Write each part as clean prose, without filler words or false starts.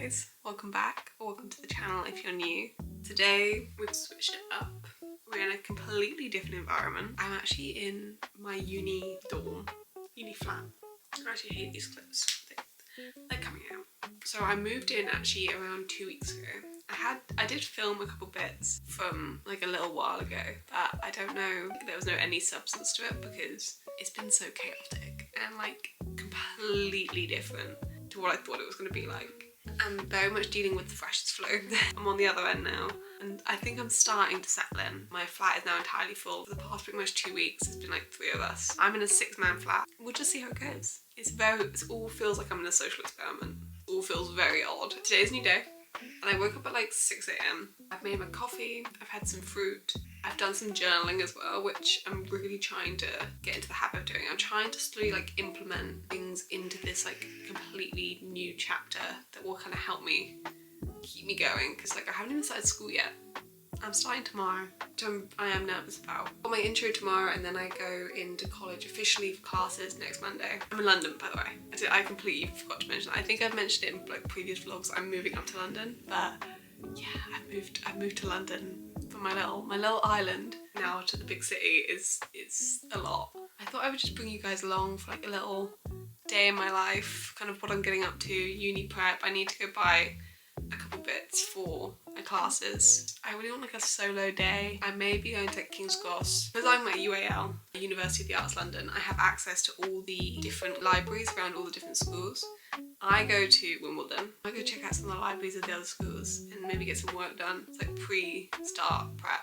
guys, welcome back, or welcome to the channel if you're new. Today we've switched it up. We're in a completely different environment. I'm actually in my uni dorm, uni flat. I actually hate these clips, they're coming out. So I moved in actually around 2 weeks ago. I did film a couple bits from like a little while ago, but I don't know, there was no any substance to it because it's been so chaotic and like completely different to what I thought it was going to be like. I'm very much dealing with the freshers flow. I'm on the other end now and I think I'm starting to settle in. My flat is now entirely full. For the past pretty much 2 weeks it's been like 3 of us. I'm in a 6-man flat. We'll just see how it goes. It all feels like I'm in a social experiment. It all feels very odd. Today's a new day. And I woke up at like 6 AM. I've made my coffee, I've had some fruit, I've done some journaling as well, which I'm really trying to get into the habit of doing. I'm trying to slowly like implement things into this like completely new chapter that will kind of help me keep me going, because like I haven't even started school yet. I'm starting tomorrow, which I am nervous about. I've got my intro tomorrow and then I go into college officially for classes next Monday. I'm in London, by the way. I completely forgot to mention that. I think I've mentioned it in like previous vlogs. I'm moving up to London, but yeah, I've moved to London from my little island now to the big city is a lot. I thought I would just bring you guys along for like a little day in my life, kind of what I'm getting up to, uni prep. I need to go buy a couple bits for my classes. I really want like a solo day. I may be going to King's Cross. Because I'm at UAL, University of the Arts London, I have access to all the different libraries around all the different schools. I go to Wimbledon. I go check out some of the libraries of the other schools and maybe get some work done. It's like pre-start prep.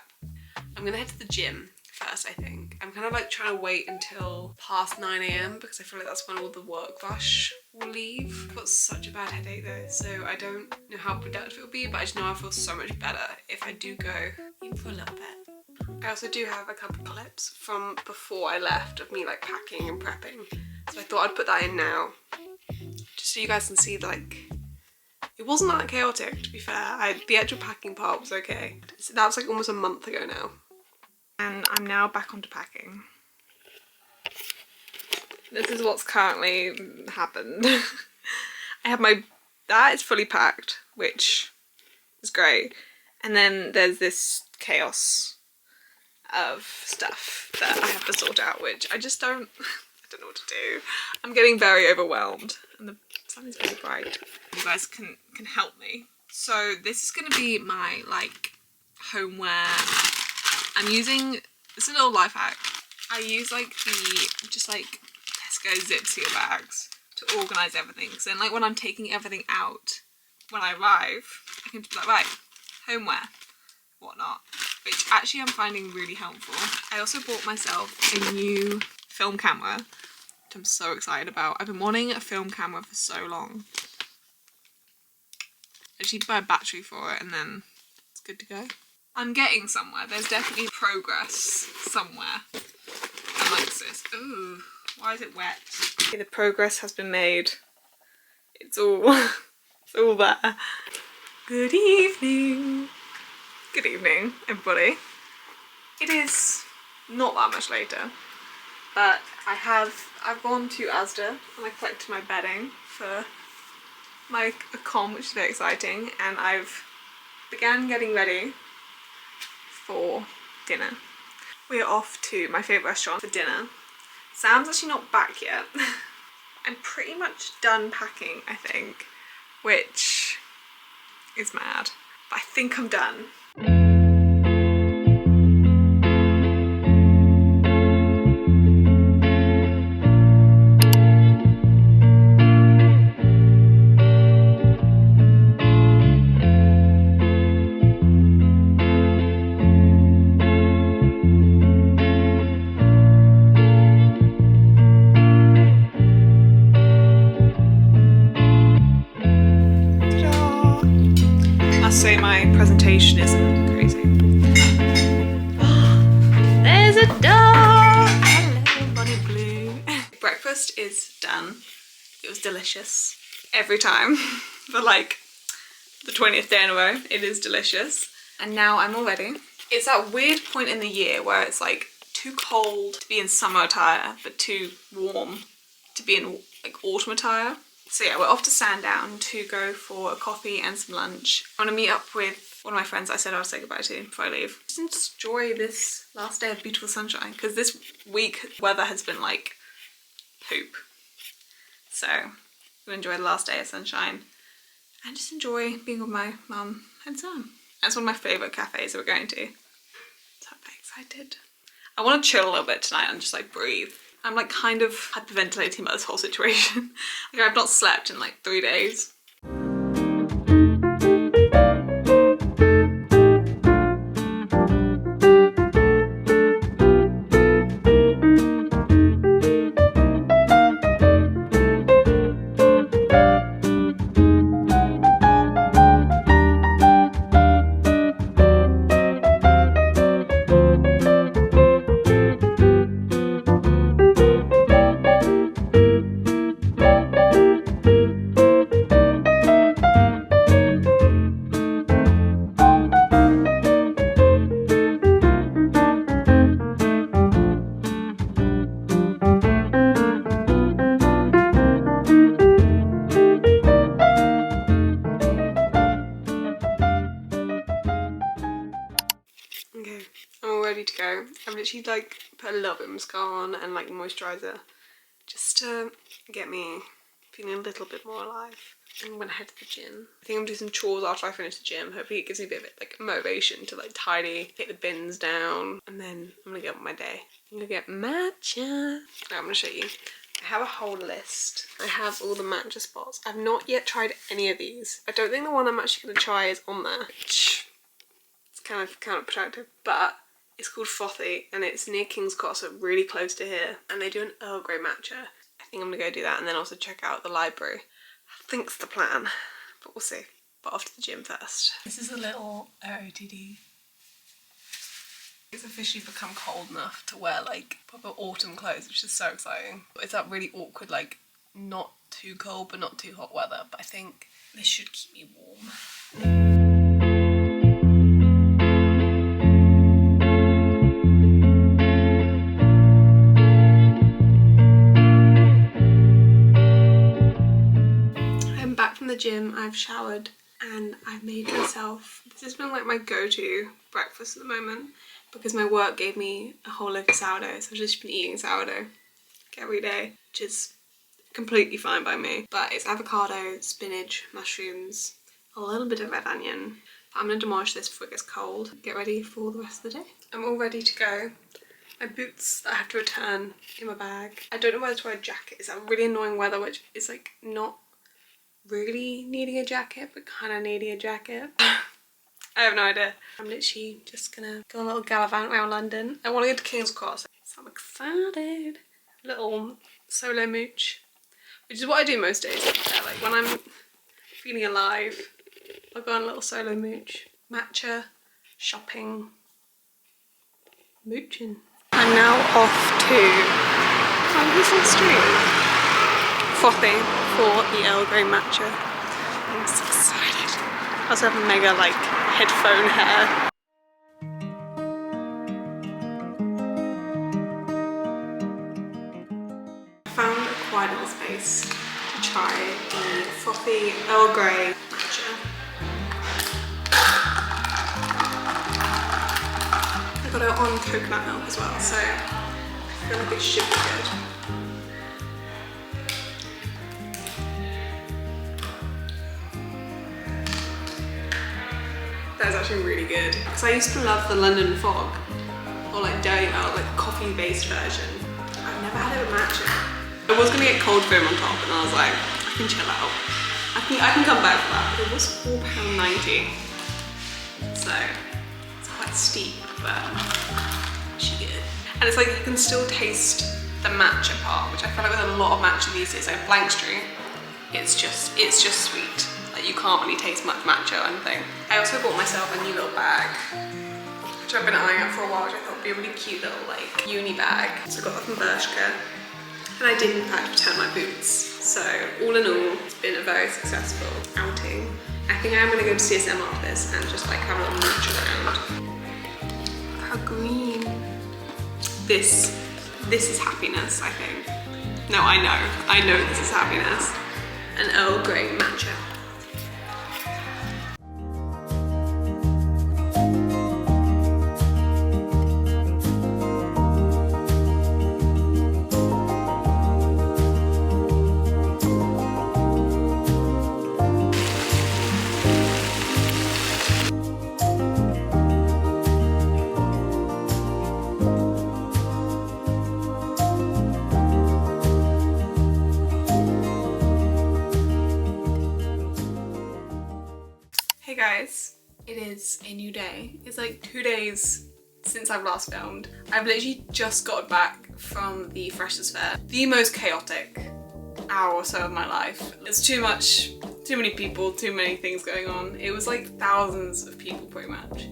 I'm gonna head to the gym first, I think. I'm kind of like trying to wait until past 9 AM because I feel like that's when all the work rush will leave. I've got such a bad headache though, so I don't know how productive it'll be, but I just know I feel so much better if I do go even for a little bit. I also do have a couple of clips from before I left of me like packing and prepping, so I thought I'd put that in now just so you guys can see that like it wasn't that chaotic, to be fair. The actual packing part was okay. So that was like almost a month ago now. And I'm now back onto packing. This is what's currently happened. I have that is fully packed, which is great. And then there's this chaos of stuff that I have to sort out, which I just don't know what to do. I'm getting very overwhelmed and the sun is very bright. You guys can help me. So this is gonna be my like homeware. I'm using, this is a little life hack. I use like just like Tesco zip seal bags to organise everything. So then like when I'm taking everything out, when I arrive, I can just be like, right, homeware, whatnot. Which actually I'm finding really helpful. I also bought myself a new film camera, which I'm so excited about. I've been wanting a film camera for so long. I just need to buy a battery for it and then it's good to go. I'm getting somewhere. There's definitely progress somewhere amongst this. Ooh, why is it wet? Okay, the progress has been made. It's all there. Good evening. Good evening, everybody. It is not that much later, but I've gone to Asda and I collected my bedding for my comm, which is very exciting, and I've began getting ready for dinner. We're off to my favourite restaurant for dinner. Sam's actually not back yet. I'm pretty much done packing, I think, which is mad, but I think I'm done. Say my presentation isn't crazy. There's a dog! Hello, Bonnie Blue. Breakfast is done. It was delicious. Every time. For like the 20th day in a row, it is delicious. And now I'm all ready. It's that weird point in the year where it's like too cold to be in summer attire, but too warm to be in like autumn attire. So yeah, we're off to Sandown to go for a coffee and some lunch. I want to meet up with one of my friends I said I would say goodbye to before I leave. Just enjoy this last day of beautiful sunshine, because this week weather has been like poop. So we'll enjoy the last day of sunshine and just enjoy being with my mum and Sam. That's one of my favourite cafes that we're going to. So I'm very excited. I want to chill a little bit tonight and just like breathe. I'm like kind of hyperventilating about this whole situation. Like I've not slept in like 3 days. Okay, I'm all ready to go. I've literally like put a little bit of mascara on and like moisturiser just to get me feeling a little bit more alive. I'm gonna head to the gym. I think I'm doing some chores after I finish the gym. Hopefully it gives me a bit of like motivation to like tidy, get the bins down, and then I'm gonna get on with my day. I'm gonna get matcha. Now I'm gonna show you. I have a whole list. I have all the matcha spots. I've not yet tried any of these. I don't think the one I'm actually gonna try is on there. It's kind of counterproductive, but it's called Frothy and it's near King's Cross, so really close to here. And they do an Earl Grey matcha. I think I'm gonna go do that and then also check out the library. I think's the plan, but we'll see. But off to the gym first. This is a little OOTD. It's officially become cold enough to wear like proper autumn clothes, which is so exciting. But it's that really awkward, like not too cold but not too hot weather. But I think this should keep me warm. From the gym, I've showered and I've made myself, this has been like my go-to breakfast at the moment because my work gave me a whole loaf of sourdough, so I've just been eating sourdough every day, which is completely fine by me. But it's avocado, spinach, mushrooms, a little bit of red onion. But I'm gonna demolish this before it gets cold. Get ready for the rest of the day. I'm all ready to go. My boots that I have to return in my bag. I don't know whether to wear a jacket. It's that really annoying weather which is like not really needing a jacket but kind of needing a jacket. I have no idea. I'm literally just gonna go on a little gallivant around London. I want to go to King's Cross, so I'm excited. Little solo mooch, which is what I do most days. Like when I'm feeling alive, I'll go on a little solo mooch. Matcha, shopping, mooching. I'm now off to Ferguson Street. Frothy for the Earl Grey matcha. I'm so excited. I also have mega like headphone hair. I found a quiet little space to try the Frothy Earl Grey matcha. I got it on coconut milk as well, so I feel like it should be good. That is actually really good. Because I used to love the London Fog, or like Dairy Milk, like coffee-based version. I've never had it with matcha. I was gonna get cold foam on top, and I was like, I can chill out. I can come back for that. But it was £4.90, so it's quite steep, but actually good. And it's like you can still taste the matcha part, which I feel like with a lot of matcha these days, like Blank Street, it's just sweet. You can't really taste much matcha or anything. I also bought myself a new little bag, which I've been eyeing out for a while, which I thought would be a really cute little like uni bag. So I got that from Bershka, and I did in fact return my boots. So all in all, it's been a very successful outing. I think I am gonna go to CSM after this and just like have a little mooch around. How green. This is happiness, I think. No, I know this is happiness. an Earl Grey matcha. Hey guys, it is a new day. It's like 2 days since I've last filmed. I've literally just got back from the Freshers Fair. The most chaotic hour or so of my life. It's too much, too many people, too many things going on. It was like thousands of people pretty much.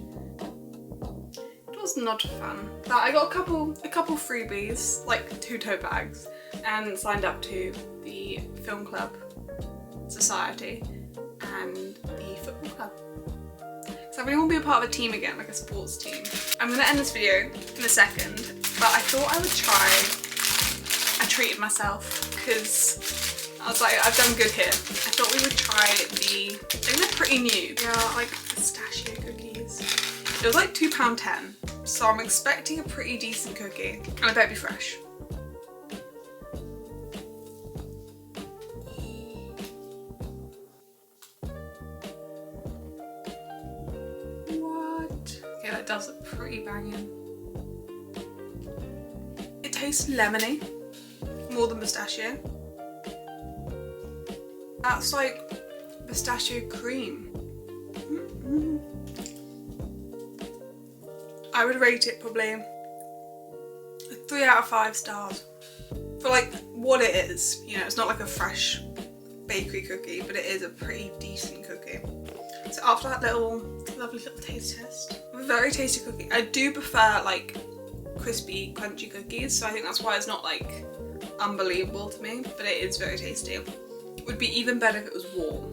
It was not fun. But I got a couple freebies, like 2 tote bags, and signed up to the film club society and the football club. So I really want to be a part of a team again, like a sports team. I'm going to end this video in a second, but I thought I would try. I treated myself because I was like, I've done good here. I thought we would try I think they're pretty new. They are like pistachio cookies. It was like £2.10, so I'm expecting a pretty decent cookie, and I bet it'd be fresh. Okay, that does look pretty banging. It tastes lemony, more than pistachio. That's like pistachio cream. I would rate it probably a 3 out of 5 stars. For like what it is, you know, it's not like a fresh bakery cookie, but it is a pretty decent cookie. So after that lovely little taste test, very tasty cookie. I do prefer like crispy, crunchy cookies, so I think that's why it's not like unbelievable to me, but it is very tasty. It would be even better if it was warm.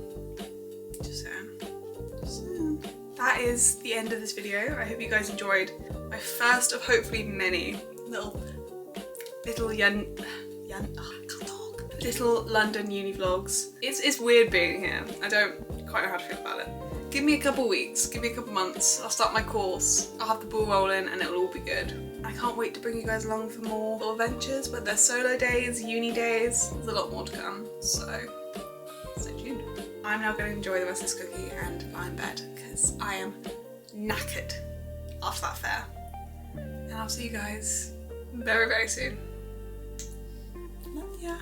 Just saying. That is the end of this video. I hope you guys enjoyed my first of hopefully many little London uni vlogs. It's weird being here. I don't quite know how to feel about it. Give me a couple weeks, give me a couple months, I'll start my course, I'll have the ball rolling and it'll all be good. I can't wait to bring you guys along for more little adventures, whether they're solo days, uni days, there's a lot more to come, so stay tuned. I'm now going to enjoy the rest of this cookie and lie in bed because I am knackered after that fair. And I'll see you guys very, very soon. Love ya.